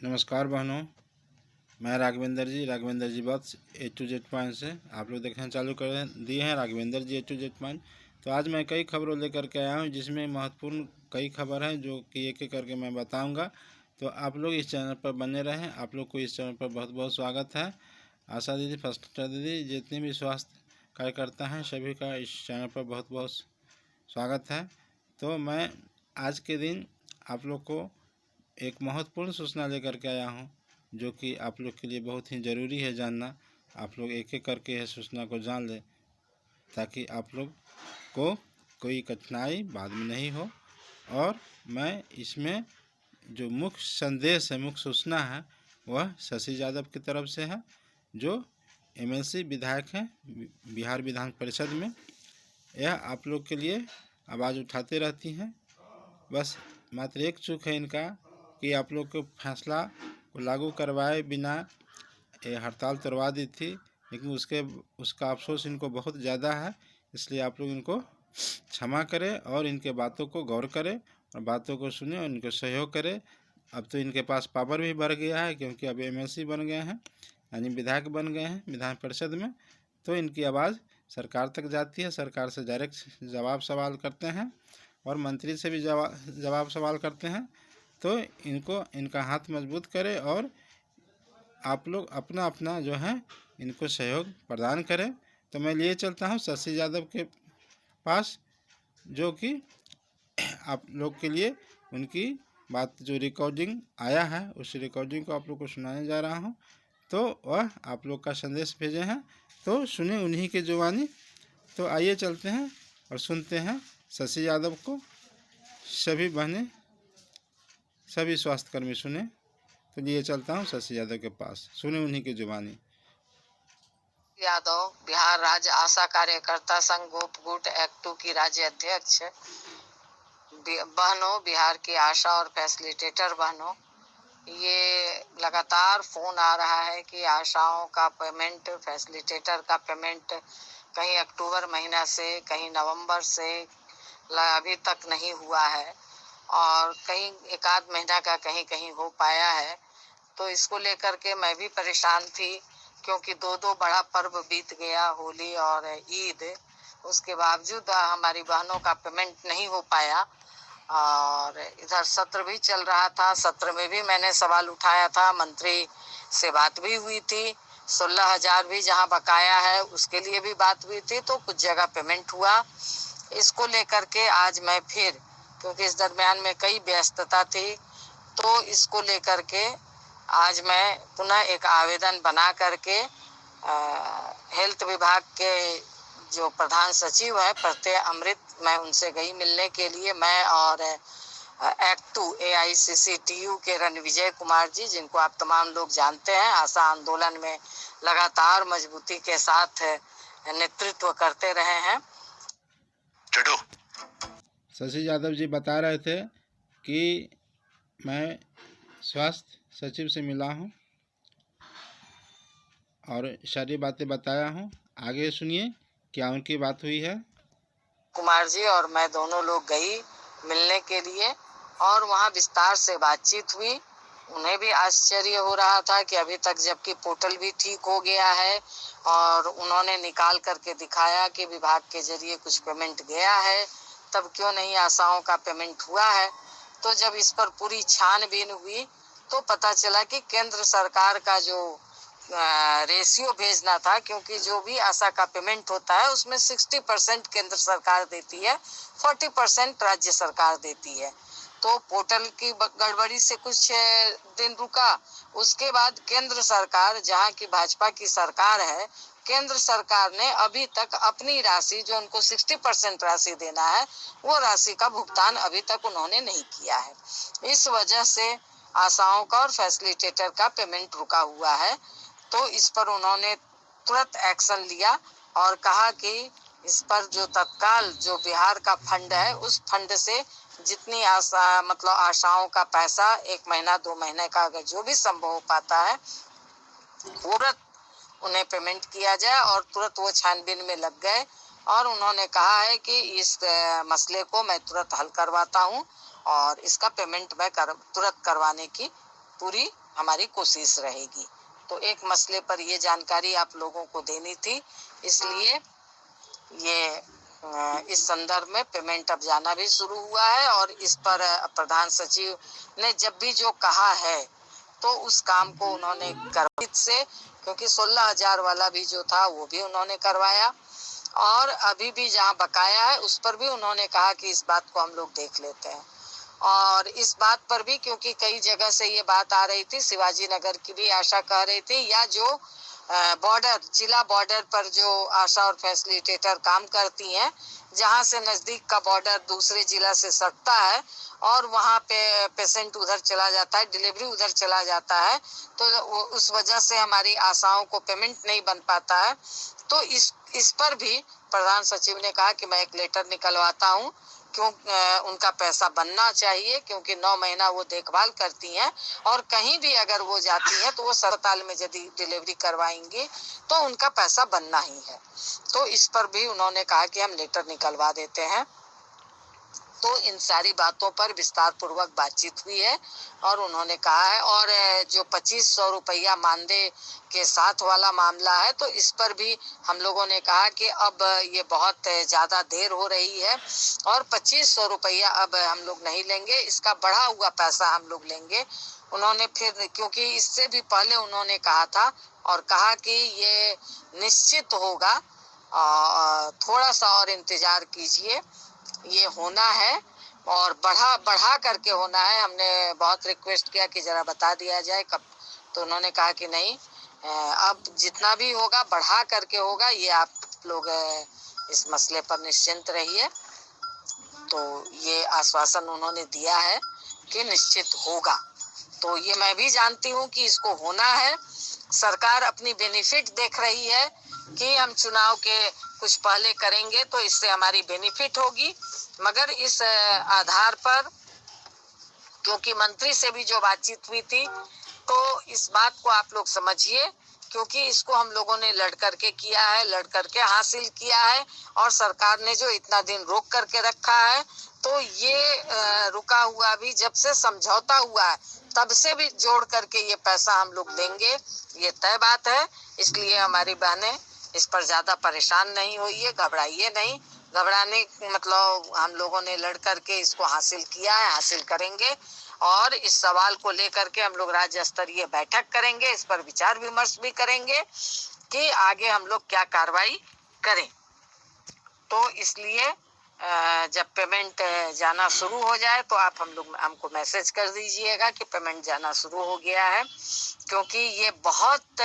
नमस्कार बहनों, मैं राघवेंद्र जी बात A to Z पॉइंट से आप लोग देखना चालू कर दिए हैं। राघवेंद्र जी A to Z पॉइंट। तो आज मैं कई खबरों लेकर के आया हूं, जिसमें महत्वपूर्ण कई खबर हैं जो कि एक एक करके मैं बताऊंगा। तो आप लोग इस चैनल पर बने रहें। आप लोग को इस चैनल पर बहुत बहुत स्वागत है। आशा दीदी, फर्स्ट दीदी, जितने भी स्वास्थ्य कार्यकर्ता हैं सभी का इस चैनल पर बहुत बहुत स्वागत है। तो मैं आज के दिन आप लोग को एक महत्वपूर्ण सूचना लेकर के आया हूं, जो कि आप लोग के लिए बहुत ही ज़रूरी है जानना। आप लोग एक एक करके यह सूचना को जान लें, ताकि आप लोग को कोई कठिनाई बाद में नहीं हो। और मैं इसमें जो मुख्य संदेश है, मुख्य सूचना है, वह शशि यादव की तरफ से है, जो MLC विधायक हैं बिहार विधान परिषद में। यह आप लोग के लिए आवाज़ उठाते रहती हैं। बस मात्र एक चूक है इनका कि आप लोग को फैसला को लागू करवाए बिना ये हड़ताल करवा दी थी, लेकिन उसका अफसोस इनको बहुत ज़्यादा है। इसलिए आप लोग इनको क्षमा करें और इनके बातों को गौर करें और बातों को सुने और इनको सहयोग करें। अब तो इनके पास पावर भी बढ़ गया है, क्योंकि अब MLC बन गए हैं, यानी विधायक बन गए हैं विधान परिषद में। तो इनकी आवाज़ सरकार तक जाती है, सरकार से डायरेक्ट जवाब सवाल करते हैं और मंत्री से भी जवाब सवाल करते हैं। तो इनका हाथ मजबूत करें और आप लोग अपना अपना जो है इनको सहयोग प्रदान करें। तो मैं लिए चलता हूँ शशि यादव के पास, जो कि आप लोग के लिए उनकी बात जो रिकॉर्डिंग आया है, उस रिकॉर्डिंग को आप लोग को सुनाने जा रहा हूँ। तो वह आप लोग का संदेश भेजे हैं, तो सुने उन्हीं के जुबानी। तो आइए चलते हैं और सुनते हैं शशि यादव को। सभी बहनें, सभी स्वास्थ्यकर्मी सुने। तो लिए चलता हूँ शशि यादव के पास, सुने उन्हीं की जुबानी। यादव, बिहार राज्य आशा कार्यकर्ता संघ गोपगुट एक्ट 2 की राज्य अध्यक्ष। बहनों, बिहार की आशा और फैसिलिटेटर बहनों, ये लगातार फोन आ रहा है कि आशाओं का पेमेंट, फैसिलिटेटर का पेमेंट कहीं अक्टूबर महीना से, कहीं नवंबर से अभी तक नहीं हुआ है और कहीं एक आध महीना का कहीं कहीं हो पाया है। तो इसको लेकर के मैं भी परेशान थी, क्योंकि दो बड़ा पर्व बीत गया, होली और ईद। उसके बावजूद हमारी बहनों का पेमेंट नहीं हो पाया और इधर सत्र भी चल रहा था। सत्र में भी मैंने सवाल उठाया था, मंत्री से बात भी हुई थी। 16,000 भी जहां बकाया है उसके लिए भी बात हुई थी, तो कुछ जगह पेमेंट हुआ। इसको लेकर के आज मैं फिर, क्योंकि इस दरमियान में कई व्यस्तता थी, तो इसको लेकर के आज मैं पुनः एक आवेदन बना करके हेल्थ विभाग के जो प्रधान सचिव है प्रत्यय अमृत, मैं उनसे गई मिलने के लिए। मैं और एक्ट 2 AICCTU के रणविजय कुमार जी, जिनको आप तमाम लोग जानते हैं, आशा आंदोलन में लगातार मजबूती के साथ नेतृत्व करते रहे हैं। शशि यादव जी बता रहे थे कि मैं स्वास्थ्य सचिव से मिला हूं और सारी बातें बताया हूं। आगे सुनिए क्या उनकी बात हुई है। कुमार जी और मैं दोनों लोग गई मिलने के लिए और वहां विस्तार से बातचीत हुई। उन्हें भी आश्चर्य हो रहा था कि अभी तक, जबकि पोर्टल भी ठीक हो गया है और उन्होंने निकाल करके दिखाया कि विभाग के जरिए कुछ पेमेंट गया है, तब क्यों नहीं आशाओं का पेमेंट हुआ है। तो जब इस पर पूरी छानबीन हुई तो पता चला कि केंद्र सरकार का जो रेशियो भेजना था, क्योंकि जो भी आशा का पेमेंट होता है उसमें 60% केंद्र सरकार देती है, 40% राज्य सरकार देती है। तो पोर्टल की गड़बड़ी से कुछ दिन रुका। उसके बाद केंद्र सरकार, जहां की भाजपा की सरकार है, केंद्र सरकार ने अभी तक अपनी राशि, जो उनको 60% राशि देना है, वो राशि का भुगतान अभी तक उन्होंने नहीं किया है। इस वजह से आशाओं का और फैसिलिटेटर का पेमेंट रुका हुआ है। तो इस पर उन्होंने तुरंत एक्शन लिया और कहा कि इस पर जो तत्काल जो बिहार का फंड है, उस फंड से जितनी आशाओं का पैसा 1 महीना 2 महीने का अगर जो भी संभव हो पाता है, तुरंत उन्हें पेमेंट किया जाए। और तुरंत वो छानबीन में लग गए और उन्होंने कहा है कि इस मसले को मैं तुरंत हल करवाता हूँ और इसका पेमेंट मैं तुरंत करवाने की पूरी हमारी कोशिश रहेगी। तो एक मसले पर ये जानकारी आप लोगों को देनी थी, इसलिए ये इस संदर्भ में पेमेंट अब जाना भी शुरू हुआ है। और इस पर प्रधान सचिव ने जब भी जो कहा है तो उस काम को उन्होंने करवाया से, क्योंकि 16,000 वाला भी जो था वो भी उन्होंने करवाया, और अभी भी जहाँ बकाया है उस पर भी उन्होंने कहा कि इस बात को हम लोग देख लेते हैं। और इस बात पर भी, क्योंकि कई जगह से ये बात आ रही थी, शिवाजी नगर की भी आशा कह रही थी, या जो बॉर्डर, जिला बॉर्डर पर जो आशा और फैसिलिटेटर काम करती हैं, जहां से नजदीक का बॉर्डर दूसरे जिला से सटता है और वहां पे पेशेंट उधर चला जाता है, डिलीवरी उधर चला जाता है, तो उस वजह से हमारी आशाओं को पेमेंट नहीं बन पाता है। तो इस पर भी प्रधान सचिव ने कहा कि मैं एक लेटर निकलवाता हूँ, क्यों उनका पैसा बनना चाहिए, क्योंकि 9 महीना वो देखभाल करती हैं, और कहीं भी अगर वो जाती हैं तो वो अस्पताल में यदि डिलीवरी करवाएंगी तो उनका पैसा बनना ही है। तो इस पर भी उन्होंने कहा कि हम लेटर निकलवा देते हैं। तो इन सारी बातों पर विस्तार पूर्वक बातचीत हुई है और उन्होंने कहा है। और जो 2500 रुपया मानदेय के साथ वाला मामला है, तो इस पर भी हम लोगों ने कहा कि अब ये बहुत ज्यादा देर हो रही है और 2500 रुपया अब हम लोग नहीं लेंगे, इसका बढ़ा हुआ पैसा हम लोग लेंगे। उन्होंने फिर, क्योंकि इससे भी पहले उन्होंने कहा था और कहा कि ये निश्चित होगा, थोड़ा सा और इंतजार कीजिए, ये होना है और बढ़ा करके होना है। हमने बहुत रिक्वेस्ट किया कि जरा बता दिया जाए कब, तो उन्होंने कहा कि नहीं, अब जितना भी होगा बढ़ा करके होगा, ये आप लोग इस मसले पर निश्चिंत रहिए। तो ये आश्वासन उन्होंने दिया है कि निश्चित होगा। तो ये मैं भी जानती हूँ कि इसको होना है। सरकार अपनी बेनिफिट देख रही है कि हम चुनाव के कुछ पहले करेंगे तो इससे हमारी बेनिफिट होगी, मगर इस आधार पर, क्योंकि मंत्री से भी जो बातचीत हुई थी, तो इस बात को आप लोग समझिए, क्योंकि इसको हम लोगों ने लड़ करके किया है, लड़ करके हासिल किया है, और सरकार ने जो इतना दिन रोक करके रखा है, तो ये रुका हुआ भी जब से समझौता हुआ है तब से भी जोड़ करके ये पैसा हम लोग देंगे, ये तय बात है। इसलिए हमारी बहनें इस पर ज्यादा परेशान नहीं होइए, घबराइए नहीं। घबराने मतलब, हम लोगों ने लड़ करके इसको हासिल किया है, हासिल करेंगे, और इस सवाल को लेकर के हम लोग राज्य स्तरीय बैठक करेंगे, इस पर विचार विमर्श भी करेंगे कि आगे हम लोग क्या कार्रवाई करें। तो इसलिए जब पेमेंट जाना शुरू हो जाए तो आप हमको मैसेज कर दीजिएगा कि पेमेंट जाना शुरू हो गया है, क्योंकि ये बहुत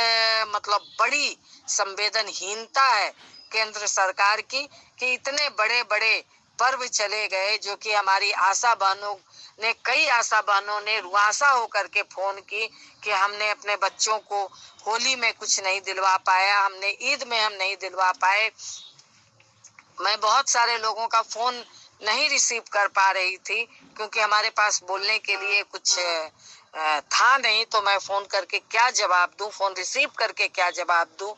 मतलब बड़ी संवेदनहीनता है केंद्र सरकार की, कि इतने बड़े बड़े पर्व चले गए, जो कि हमारी आशा बहनों ने, कई आशा बहनों ने रुआसा होकर के फोन की कि हमने अपने बच्चों को होली में कुछ नहीं दिलवा पाया, हमने ईद में हम नहीं दिलवा पाए। मैं बहुत सारे लोगों का फोन नहीं रिसीव कर पा रही थी, क्योंकि हमारे पास बोलने के लिए कुछ था नहीं, तो मैं फोन करके क्या जवाब दूं, फोन रिसीव करके क्या जवाब दूं।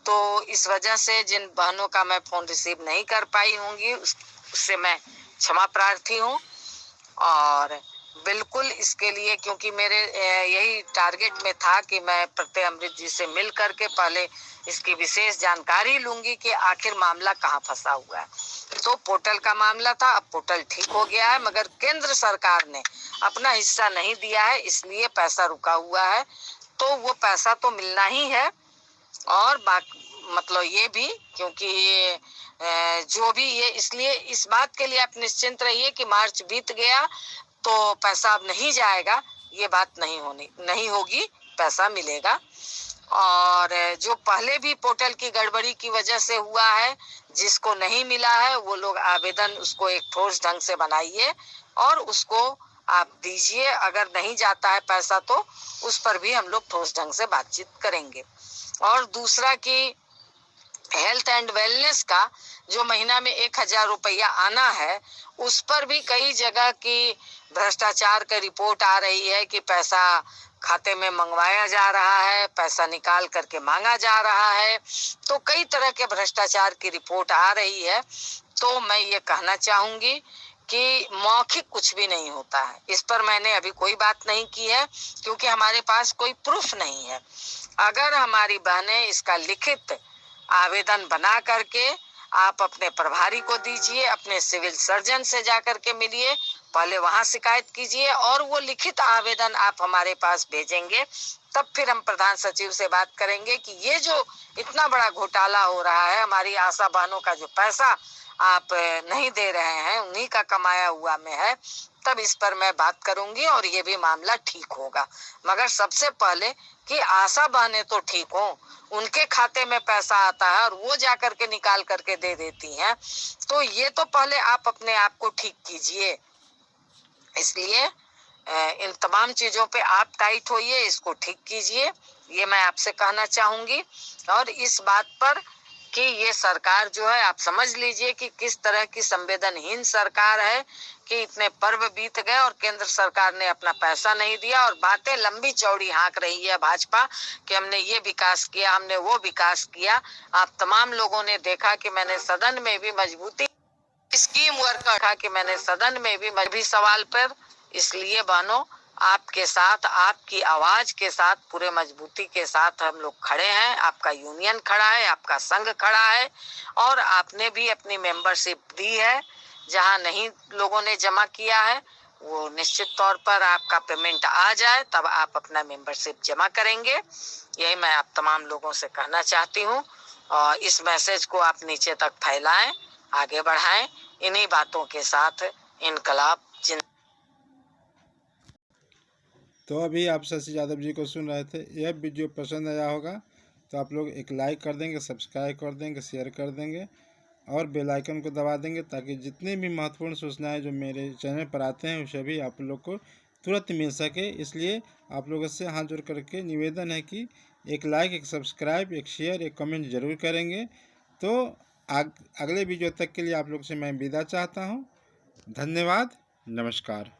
तो इस वजह से जिन बहनों का मैं फोन रिसीव नहीं कर पाई होंगी उससे मैं क्षमा प्रार्थी हूँ। और बिल्कुल इसके लिए, क्योंकि मेरे यही टारगेट में था कि मैं प्रत्यय अमृत जी से मिल करके पहले इसकी विशेष जानकारी लूंगी कि आखिर मामला कहाँ फंसा हुआ है। तो पोर्टल का मामला था, अब पोर्टल ठीक हो गया है, मगर केंद्र सरकार ने अपना हिस्सा नहीं दिया है, इसलिए पैसा रुका हुआ है। तो वो पैसा तो मिलना ही है, और मतलब ये भी, क्योंकि ये जो भी ये, इसलिए इस बात के लिए आप निश्चिंत रहिए कि मार्च बीत गया तो पैसा अब नहीं जाएगा, ये बात नहीं होगी, पैसा मिलेगा। और जो पहले भी पोर्टल की गड़बड़ी की वजह से हुआ है, जिसको नहीं मिला है वो लोग आवेदन उसको एक ठोस ढंग से बनाइए और उसको आप दीजिए। अगर नहीं जाता है पैसा तो उस पर भी हम लोग ठोस ढंग से बातचीत करेंगे। और दूसरा कि हेल्थ एंड वेलनेस का जो महीना में 1,000 रुपया आना है, उस पर भी कई जगह की भ्रष्टाचार की रिपोर्ट आ रही है कि पैसा खाते में मंगवाया जा रहा है, पैसा निकाल करके मांगा जा रहा है। तो कई तरह के भ्रष्टाचार की रिपोर्ट आ रही है। तो मैं ये कहना चाहूंगी कि मौखिक कुछ भी नहीं होता है। इस पर मैंने अभी कोई बात नहीं की है क्योंकि हमारे पास कोई प्रूफ नहीं है। अगर हमारी बहनें इसका लिखित आवेदन बना करके आप अपने प्रभारी को दीजिए, अपने सिविल सर्जन से जाकर के मिलिए, पहले वहां शिकायत कीजिए और वो लिखित आवेदन आप हमारे पास भेजेंगे, तब फिर हम प्रधान सचिव से बात करेंगे कि ये जो इतना बड़ा घोटाला हो रहा है, हमारी आशा बहनों का जो पैसा आप नहीं दे रहे हैं, उन्हीं का कमाया हुआ में है, तब इस पर मैं बात करूंगी और ये भी मामला ठीक होगा। मगर सबसे पहले कि आशा बहनें तो ठीक हो, उनके खाते में पैसा आता है और वो जाकर के निकाल करके दे देती हैं, तो ये तो पहले आप अपने आप को ठीक कीजिए। इसलिए इन तमाम चीजों पे आप टाइट होइए, इसको ठीक कीजिए, ये मैं आपसे कहना चाहूंगी। और इस बात पर कि ये सरकार जो है, आप समझ लीजिए कि किस तरह की संवेदनहीन सरकार है कि इतने पर्व बीत गए और केंद्र सरकार ने अपना पैसा नहीं दिया और बातें लंबी चौड़ी हाँक रही है भाजपा कि हमने ये विकास किया, हमने वो विकास किया। आप तमाम लोगों ने देखा कि मैंने सदन में भी मजबूती स्कीम वर्क रखा कि मैंने सदन में भी सवाल पर, इसलिए बहनों आपके साथ, आपकी आवाज के साथ, पूरे मजबूती के साथ हम लोग खड़े हैं। आपका यूनियन खड़ा है, आपका संघ खड़ा है और आपने भी अपनी मेंबरशिप दी है। जहां नहीं लोगों ने जमा किया है वो निश्चित तौर पर आपका पेमेंट आ जाए तब आप अपना मेंबरशिप जमा करेंगे। यही मैं आप तमाम लोगों से कहना चाहती हूँ और इस मैसेज को आप नीचे तक फैलाएं, आगे बढ़ाएं। इन्हीं बातों के साथ इनकलाब जिंदाबाद। तो अभी आप शशि यादव जी को सुन रहे थे। यह वीडियो पसंद आया होगा तो आप लोग एक लाइक कर देंगे, सब्सक्राइब कर देंगे, शेयर कर देंगे और बेल आइकन को दबा देंगे ताकि जितनी भी महत्वपूर्ण सूचनाएं जो मेरे चैनल पर आते हैं उसे भी आप लोग को तुरंत मिल सके। इसलिए आप लोगों से हाथ जोड़ करके निवेदन है कि एक लाइक, एक सब्सक्राइब, एक शेयर, एक कमेंट ज़रूर करेंगे। तो अगले वीडियो तक के लिए आप लोग से मैं विदा चाहता हूँ। धन्यवाद, नमस्कार।